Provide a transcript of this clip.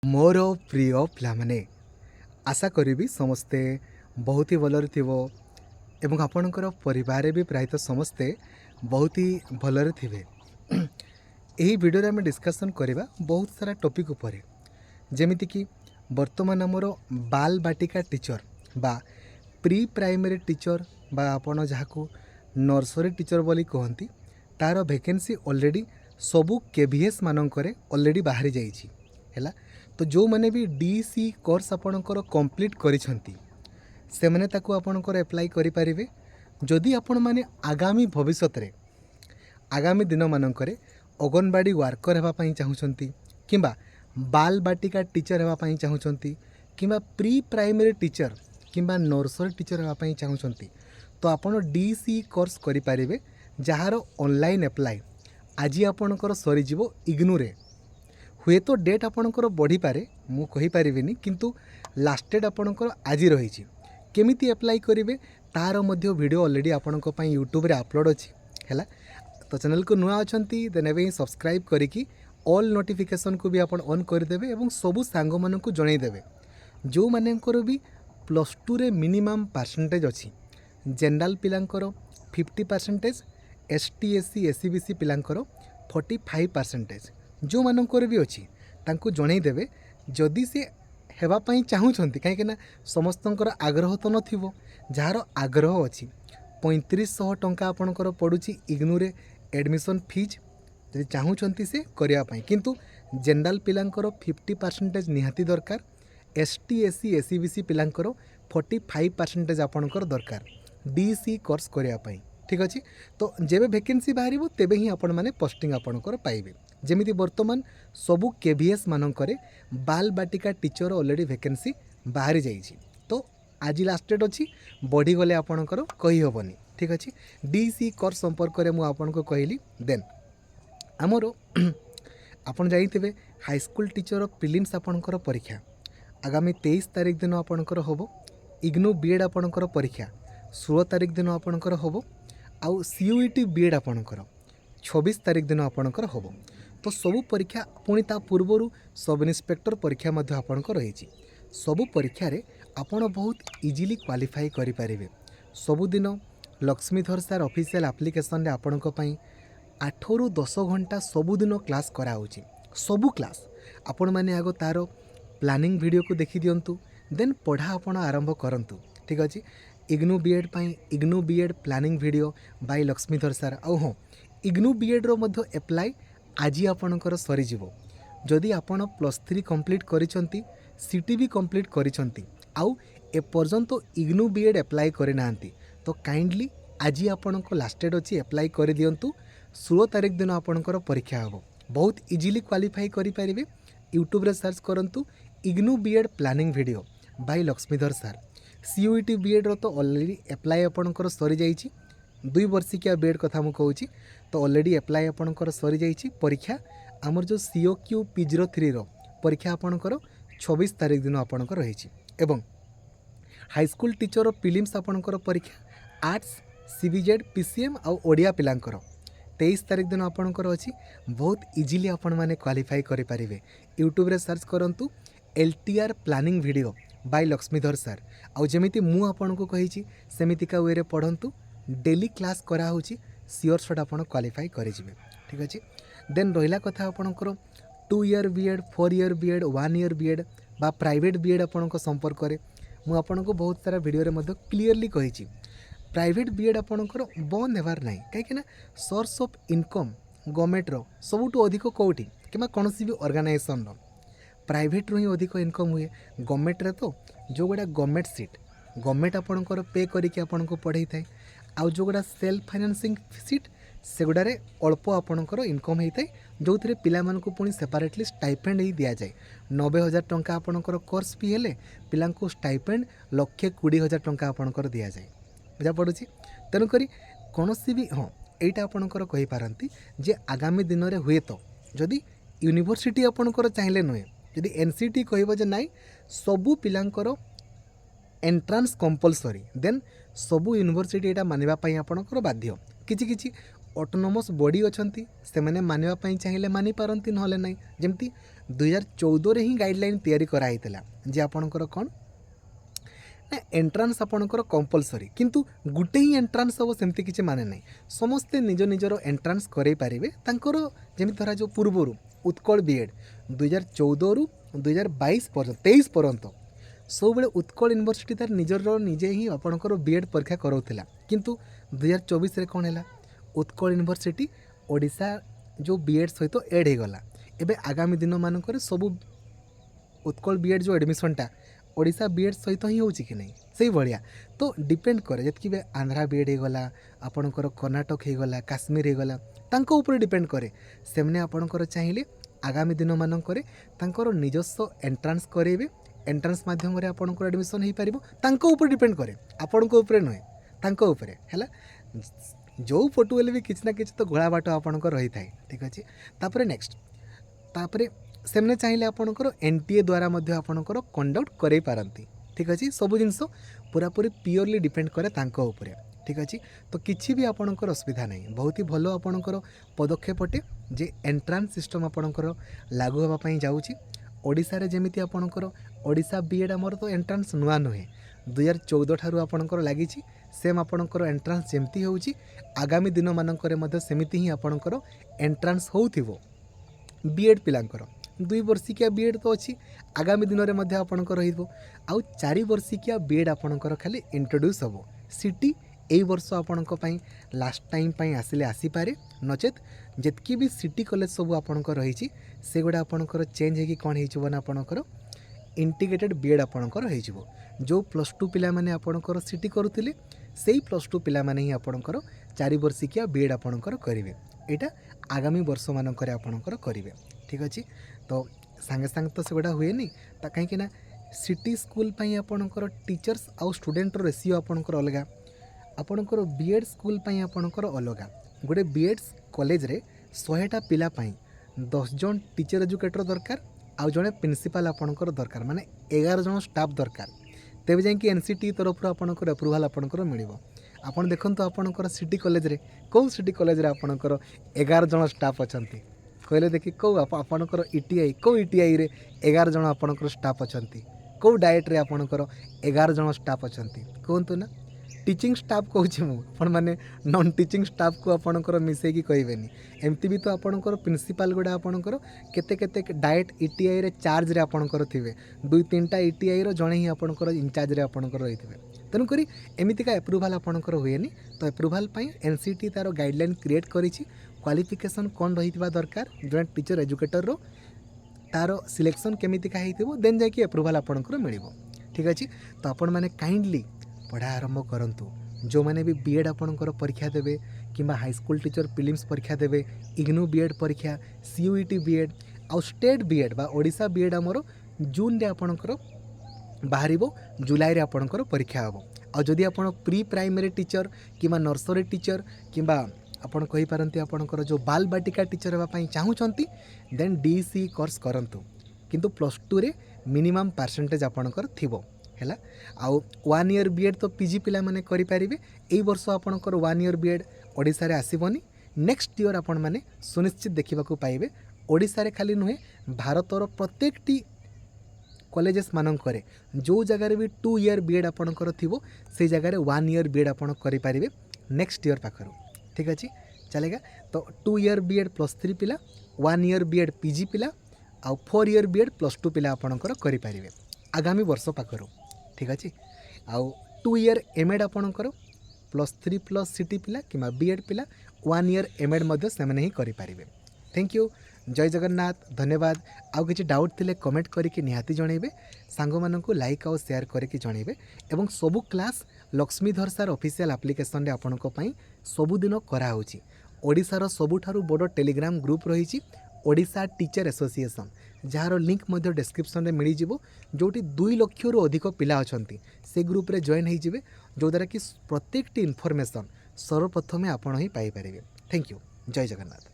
मोर प्रिय पिलामाने आशा करी समस्ते बहुत ही भलरे थिबो एवं आपणकर परिवार भी प्रायतः समस्ते बहुत ही भलरे थिबे। यही वीडियो आम डिस्कसन करवा बहुत सारा टॉपिक उपरे जेमिति कि वर्तमान आमर बाल बाटिका टीचर बा प्री प्राइमरी टीचर बा आपण जहाँ नर्सरी टीचर बोली कहती तार वैकेंसी ऑलरेडी सबू केवीएस मानकरे ऑलरेडी बाहरी जाइछि हैला। तो जो मैंने भी डीसी कोर्स आपणकर कंप्लीट करिसेंती से मैंने ताको आपणकर अप्लाई करि परिबे। जदि आपण माने आगामी भविष्य रे आगामी दिन मानकरे अंगनवाड़ी वर्कर हेबा पई चाहुचंती किंबा बाल बाटिका टीचर हेबा पई चाहुचंती किंबा प्री प्राइमरी टीचर किंबा नर्सरी टीचर हेबा पई चाहुचंती तो आपण डीसी कोर्स करि परिबे जहार ऑनलाइन अप्लाई आज आपणकर सरी जीवो इग्नू रे। हुए तो डेट आपणकर बढ़ी पारे मु कहि परिबिनी किंतु लास्ट डेट आपणकर आज रही केमिति अप्लाई करेंगे तार मध्य वीडियो ऑलरेडी आपणक पई यूट्यूब रे अपलोड अछि हैला। तो चैनल को नुआ अछंती देन एबे सब्सक्राइब करिकी ऑल नोटिफिकेशन को भी आपण ऑन कर देबे एवं सबु सांग मानकु जणै देबे जो मानकर भी +2 रे मिनिमम परसेंटेज अछि। जनरल पिलांकर 50%, एसटी एससी एससीबीसी पिलांकर 45%, जो मानकर भी अच्छी तांको जणै देबे जदि से हेबा पई चाहुछंती कहीं समस्तंकर आग्रह तो नथिबो जार आग्रह अच्छी 3500 टंका आपणकर पड़ुची इग्नू रे एडमिशन फीज जदि चाहुछंती से करिया पई किंतु जनरल पिलांकर 50% निहाती दरकार, एसटी एससी एससीबीसी पिलांकर 45% आपणकर दरकार डीसी कोर्स करिया पई। ठीक अच्छे। तो जेबे वैकेंसी बाहर तेबे ही आपण माने पोस्टिंग आपणकर पाइबे। जेमिति वर्तमान सबू केवीएस मानकरे बाल बाटिका टीचर ऑलरेडी वैकेंसी बाहरी जाइछि। तो आज लास्ट डेट अच्छी बढ़ी गले आपणकर कही हेबनी। ठीक अच्छे। डीसी कोर्स संपर्क में मुझे आपको कहली देन आमर आपन जाइथिबे हाई स्कूल टीचर प्रीलिम्स आपणकर परीक्षा आगामी 23 तारिख दिन आपणकर होबो। इग्नू बीएड आपणकर परीक्षा 16 तारिख दिन आपणकर होबो। आउ सीयूईटी बीएड आपणकर 26 तारिख दिन आपणकर होबो। तो सबू परीक्षा पुणी ता पूर्वर सब इन्स्पेक्टर परीक्षा मध्य आपणकर रही सबू परीक्षा रे आपण बहुत इजीली क्वालिफाई करि परिबे। सबुदिन लक्ष्मीधर सार ऑफिशियल एप्लिकेशन रे आपणक पई 8 रु 10 घंटा सबुदिन क्लास करा होची। सबू क्लास आपण माने आगो तार प्लानिंग वीडियो को देखि दियंतु देन पढ़ा आपण आरंभ करंतु। ठीक अछि। इग्नू बीएड पई IGNOU BEd planning video by Laxmidhar sir आउ हाँ इग्नू बीएड रो मध्य अप्लाई आज आपणकर सरी जीवो। जदि आपण +3 कंप्लीट करिसंती सीटी भी कंप्लीट करिसंती आउ ए पर्यंत इग्नू बीएड अप्लाई करि नांती तो काइंडली आज आपणको लास्ट डेट अछि अप्लाई करि दियंतु। 16 तारिख दिन आपणकर परीक्षा हबो। बहुत इजीली क्वालिफाई करि परिबे। यूट्यूब रे सर्च करंतु IGNOU BEd planning video by Laxmidhar sir. CUET BEd रो तो ऑलरेडी अप्लाई आपणकर सरी जाइछि 2 वर्षिकिया बीएड कथा मु कहूँ तो ऑलरेडी अप्लाई आपणकर सरी जाइछि। परीक्षा आमर जो सीओक्यू P03 रो परीक्षा आपणकर 26 तारिख दिन आपणकर रही एवं हाई स्कूल टीचर प्रीलिम्स आपणकर परीक्षा आर्ट्स सीबीजेड पीसीएम आउ ओडिया पिलांकर 23 तारिख दिन आपणकर अछि। बहुत इजीली आपण माने क्वालिफाई करि परिबे। यूट्यूब रे सर्च करंतु LTR planning video by Laxmidhar sir आउ जेमिति मु आपणको कहिछि सेमितिका वे रे पढ़ंतु डेली क्लास करा होछि सियोर शॉट आपण क्वालिफाई करि जिवे। ठीक अछि। देन रहिला कथा आपणकर 2 year BEd 4 year BEd 1 year BEd बा प्राइवेट बीएड आपणको संपर्क करे मु आपणको बहुत सारा वीडियो रे मध्ये क्लियरली कहिछि प्राइवेट बीएड आपणकर बंद हेबार नाही काहेकि सोर्स ऑफ इनकम गवर्नमेंट रो सबुठु अधिक कोठी किमा कोनोसी भी ऑर्गेनाइजेशन रो प्राइवेट रो ही अधिक इनकम हुए। गवर्नमेंट रे तो जो गुडा गवर्नमेंट सीट गवर्नमेंट आपणकर पे करिके आपणको पढ़ाई थाए आउ जो गुडा सेल्फ फाइनेंसिंग सीट से गुडारे अल्प आपणकर इनकम होता है जो थे पिला मानकु पुणी सेपरेटली स्टाइपेंड ही दि जाए। 90,000 टंका आपणकर कोर्स फी हेले पिलांको स्टाइपेंड 1,20,000 टंका आपणकर दि जाए। बुझा पड़ुछि। तेणुक कौन भी हाँ यहीटा आपणकर कहि पारंती जे आगामी दिन में हुए तो जदि यूनिवर्सिटी आपणकर चाहिए नुहे जदि एनसीटी कहब जे नाई सबू पिलांकर एंट्रांस कंपलसरी देन सबू यूनिवर्सिटी एटा मानिबा पई आपणकर बाध्य। किछि किछि ऑटोनोमस बॉडी अछंती से माने मानिबा पई चाहिए मानि पारंती नहले नाही जेमती 2014 रे ही गाइडलाइन तैयारी कराइला जे आपणकर कौन ना एंट्रांस आपणकर कंपलसरी किंतु गुटे ही एंट्रांस हम सेमती किसी माने नहीं समस्ते निज निजर एंट्रांस करें पारे तांकर जमी धरा जो पूर्वर उत्कल बीएड 2014 रु 2022 पर्यंत 23 पर्यंत सब बेले उत्कल यूनिवर्सिटी तार निजर निजे ही आपणकर बीएड परीक्षा कराउथिला किंतु 2024 रे कौन है उत्कल यूनिवर्सिटी ओडिशा जो बीएड सहित एड हो गला एबे आगामी दिन मानकर सब उत्कल बीएड जो एडमिशनटा ओडिशा बीएड सहित ही होची कि नहीं सही भाया तो डिपेंड करे जतकि बे आंध्रा बीएड हो गला आपणकर कर्णाटक हो गला काश्मीर हो गला तांको ऊपर डिपेंड करे सेमने आपणकर चाहिए आगामी दिन मानकर तांकर निजस्व एंट्रांस करेबे एंट्रांस माध्यम रे आपणकर एडमिशन हो पारिबो तांको ऊपर डिपेंड करे आपणको ऊपर नुहे तांको ऊपर हैला जो फोटो हेले भी किछि ना किछि तो घोड़ा बाट आपणकर रही थाए ठीक अछि तापरे नेक्स्ट तापरे सेमने चाहिए आपणकर एनटीए द्वारा मध्य आपणकर कंडक्ट करेई पारंती ठीक अछि सब जिनस पूरापूरी प्योरली डिपेंड करे तांको ऊपर ठीक अछि तो किछि भी आपणकर असुविधा नहीं बहुत ही भलो आपणकर पदक्षेप अटे जे एंट्रांस सिस्टम आपणकर लागू होबा पई जाउछि ओडिशा रे जेमिति आपणकर ओडिशा बीएड हमर तो एंट्रांस नुआ नुहे 2014 ठारू आपणकर लागिछि सेम आपणकर एंट्रांस जेमती होउछि आगामी दिन मानकर मध्य सेमिति ही आपणकर एंट्रांस होउथिबो बीएड पिलांकर 2 वर्षिकिया बीएड तो अच्छी आगामी दिन में मध्य आपणकर रहिबो आउ 4 वर्षिकिया बीएड आपणकर खाली इंट्रोड्यूस हबो सिटी एई वर्ष आपणक पई लास्ट टाइम पई आसिले आसी पारे नचेत जेतकी भी सिटी कॉलेज सब आपणकर रहिछि सेगुडा आपणकर चेंज हेकी कोन हेइछबो ना आपणकर इंटीग्रेटेड बीएड आपणकर हेइछबो जो +2 पिला माने आपणकर सिटी करूथिले सेई +2 पिला माने ही आपणकर 4 वर्षिकिया बीएड आपणकर करिवे एटा आगामी वर्ष मानकर आपणकर करिवे ठीक अछि तो सांगे सांगे तो सेगुडा हुए नहीं ता कहीं ना सिटी स्कूल पई आपणकर टीचर्स आउ स्टूडेंट रेशियो आपणकर अलगा आपणकर बीएड स्कूल पई आपणकर अलगा गोटे बीएड कॉलेज रे 100टा पिला पई 10 जन टीचर एजुकेटर दरकार आउ जने प्रिंसिपल आपणकर दरकार माने 11 जन स्टाफ दरकार तेबे जाई कि एनसीटी तरफ आपणकर अप्रूवल आपणकर मिलिबो आपण देखंतु आपणकर सिटी कॉलेज रे कौ सिटी कॉलेज रे आपणकर 11 जन स्टाफ अछंती कहले देखि कौ आपणकर ईटीआई कौ ईटीआई रे 11 जन आपणकर स्टाफ अछंती कौ डाइट रे आपणकर 11 जन स्टाफ अछंती कहंतु ना टीचिंग स्टाफ कहूँ मुझे मैंने नॉन टीचिंग स्टाफ को आपणकर मिसेकी कहबेनी एमती भी तो आपणकर प्रिंसिपल गुड़ा आपणकर केते केते डाइट ईटीआई रे चार्ज रे आपणकर थिबे 2-3टा ईटीआई रो जणे ही आपणकर इंचार्ज रे आपणकर रहिथिबे तेणुक एमतीका एप्रुवाल आपणकर हुएनी तो एप्रुवाल पई एनसीटी तार गाइडलाइन क्रिएट करिछि क्वालिफिकेशन कौन रही दरकार जड़े टीचर एजुकेटर रो तार सिलेक्शन केमितिका हेइथिबो देन जाकि एप्रुवाल आपणकर मिलिबो ठीक अछि तो आपण माने काइंडली पढ़ा आरंभ करंतु जो माने भी बीएड आपणकर परीक्षा देबे किंबा हाई स्कूल टीचर प्रीलिम्स परीक्षा देबे इग्नू बीएड परीक्षा सीयूईटी बीएड आ स्टेट बीएड बा ओडिशा बीएड हमरो जून रे आपणकर बाहरिबो जुलाई रे आपणकर परीक्षा हबो आ जदि आपण प्री प्राइमरी टीचर किंबा नर्सरी टीचर किंबा आपण कहि पारंती आपणकर जो बाल बाटिका टीचर हेबा पई चाहूचंती देन डीसी कोर्स करंतु किंतु +2 रे मिनिमम परसेंटेज आपणकर थिबो हैला आउ 1 ईयर बीएड तो पीजी पिला माने करि पारिबे एई वर्ष आपणकर 1 ईयर बीएड ओडिसा रे आसीबोनी नेक्स्ट ईयर आपण माने सुनिश्चित देखिबा को पाइबे ओडिसा रे खाली नुहे भारतर प्रत्येकटी कॉलेजेस मानकरे जो जगह भी 2 ईयर बीएड आपणकर थिबो से जगह 1 ईयर बीएड आपण करि पारिबे नेक्स्ट ईयर पाखरु ठीक अछि चलेगा तो 2 ईयर बीएड +3 पिला 1 ईयर बीएड पीजी पिला आ 4 ईयर बीएड +2 पिला आपणकर करि पारिबे आगामी वर्ष पाखरु ठीक अछि आउ 2 ईयर एमएड आपणकर +3 सिटी पिला किंबा बीएड पिला 1 ईयर एमएड मध्य सेमने ही करि पारिबे थैंक यू जय जगन्नाथ धन्यवाद आउ किछि डाउट थिले कमेंट करिके निहाती जणैबे सांगो मानकु लाइक आउ शेयर करिके जणैबे एवं सबु class Laxmidhar sir official application रे आपनको पई सबु दिन करा होची ओडिसा रो सबुठारु बड़ टेलीग्राम ग्रुप रहिछि ओडिशा टीचर एसोसिएशन जार लिंक मध्य डिस्क्रिप्शन रे मिली जिवो जोटी 2 लाख रु अधिक पिला अछंती से ग्रुप रे जॉइन होई जिवे जो द्वारा कि प्रत्येकटी इन्फॉर्मेशन सर्वप्रथमे आपण ही पाई परिबे थैंक यू जय जगन्नाथ।